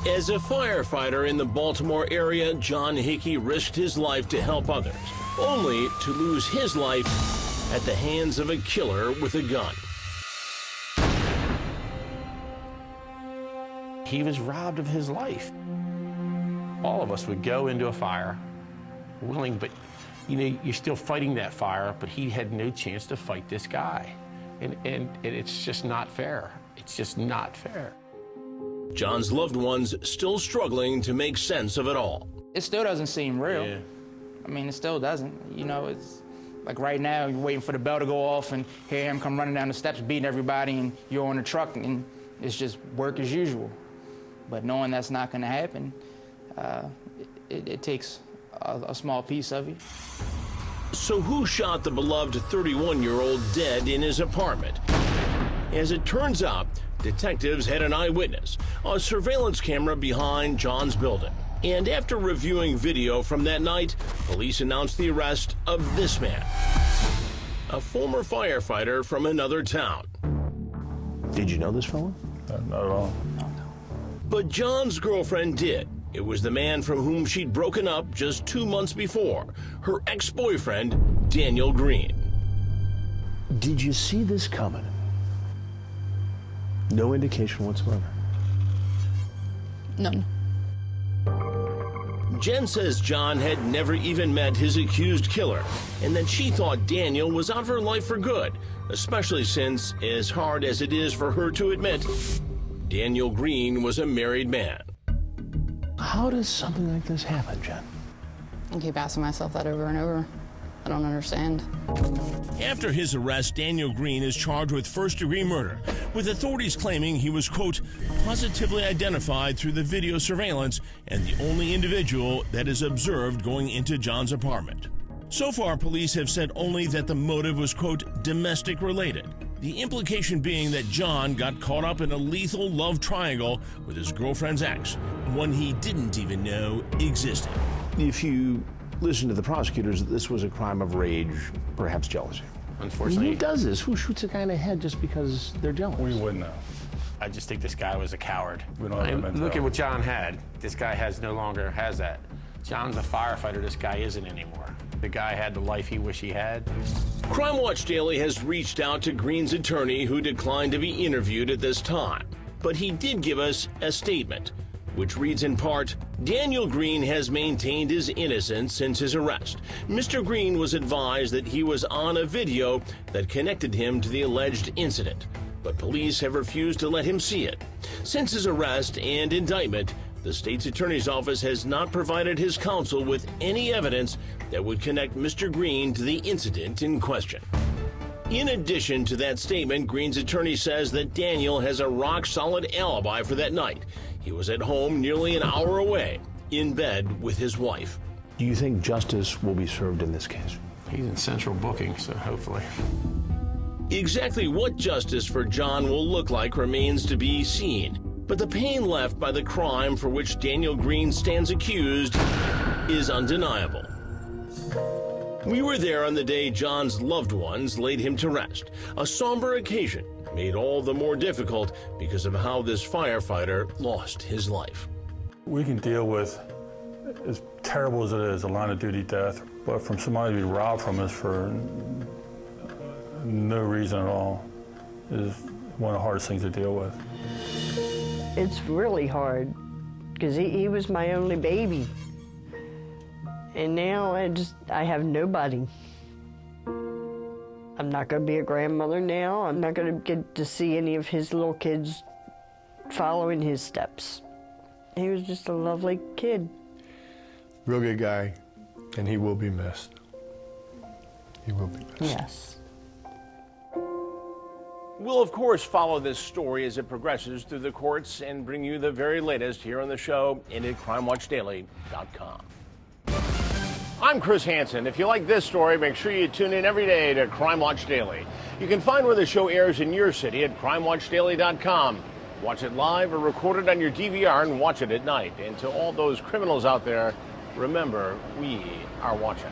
As a firefighter in the Baltimore area, Jon Hickey risked his life to help others, only to lose his life at the hands of a killer with a gun. He was robbed of his life. All of us would go into a fire, willing, but you know, you're still fighting that fire, but he had no chance to fight this guy. And it's just not fair. It's just not fair. Jon's loved ones still struggling to make sense of it all. It still doesn't seem real. Yeah. I mean, it still doesn't. You know, it's like right now, you're waiting for the bell to go off and hear him come running down the steps, beating everybody, and you're on the truck, and it's just work as usual. But knowing that's not gonna happen, it takes a small piece of you. So who shot the beloved 31-year-old dead in his apartment? As it turns out, detectives had an eyewitness, a surveillance camera behind Jon's building. And after reviewing video from that night, police announced the arrest of this man, a former firefighter from another town. Did you know this fellow? Not at all. But Jon's girlfriend did. It was the man from whom she'd broken up just 2 months before, her ex-boyfriend, Daniel Green. Did you see this coming? No indication whatsoever. None. Jen says Jon had never even met his accused killer, and that she thought Daniel was out of her life for good, especially since, as hard as it is for her to admit, Daniel Green was a married man. How does something like this happen, Jen? I keep asking myself that over and over. I don't understand. After his arrest, Daniel Green is charged with first-degree murder, with authorities claiming he was, quote, positively identified through the video surveillance and the only individual that is observed going into Jon's apartment. So far, police have said only that the motive was, quote, domestic related. The implication being that Jon got caught up in a lethal love triangle with his girlfriend's ex, one he didn't even know existed. If you listen to the prosecutors, this was a crime of rage, perhaps jealousy. Unfortunately, Who does this? Who shoots a guy in the head just because they're jealous? We wouldn't know. I just think this guy was a coward. We don't have that mentality. Look at what Jon had. This guy no longer has that. Jon's a firefighter. This guy isn't anymore. The guy had the life he wished he had. Crime Watch Daily has reached out to Green's attorney, who declined to be interviewed at this time. But he did give us a statement, which reads in part, Daniel Green has maintained his innocence since his arrest. Mr. Green was advised that he was on a video that connected him to the alleged incident, but police have refused to let him see it. Since his arrest and indictment, the state's attorney's office has not provided his counsel with any evidence that would connect Mr. Green to the incident in question. In addition to that statement, Green's attorney says that Daniel has a rock-solid alibi for that night. He was at home nearly an hour away, in bed with his wife. Do you think justice will be served in this case? He's in central booking, so hopefully. Exactly what justice for Jon will look like remains to be seen. But the pain left by the crime for which Daniel Green stands accused is undeniable. We were there on the day Jon's loved ones laid him to rest, a somber occasion made all the more difficult because of how this firefighter lost his life. We can deal with, as terrible as it is, a line of duty death, but from somebody to be robbed from us for no reason at all is one of the hardest things to deal with. It's really hard because he was my only baby. And now I have nobody. I'm not going to be a grandmother now. I'm not going to get to see any of his little kids following his steps. He was just a lovely kid. Real good guy, and he will be missed. He will be missed. Yes. We'll, of course, follow this story as it progresses through the courts and bring you the very latest here on the show and at CrimeWatchDaily.com. I'm Chris Hansen. If you like this story, make sure you tune in every day to Crime Watch Daily. You can find where the show airs in your city at CrimeWatchDaily.com. Watch it live or record it on your DVR and watch it at night. And to all those criminals out there, remember, we are watching.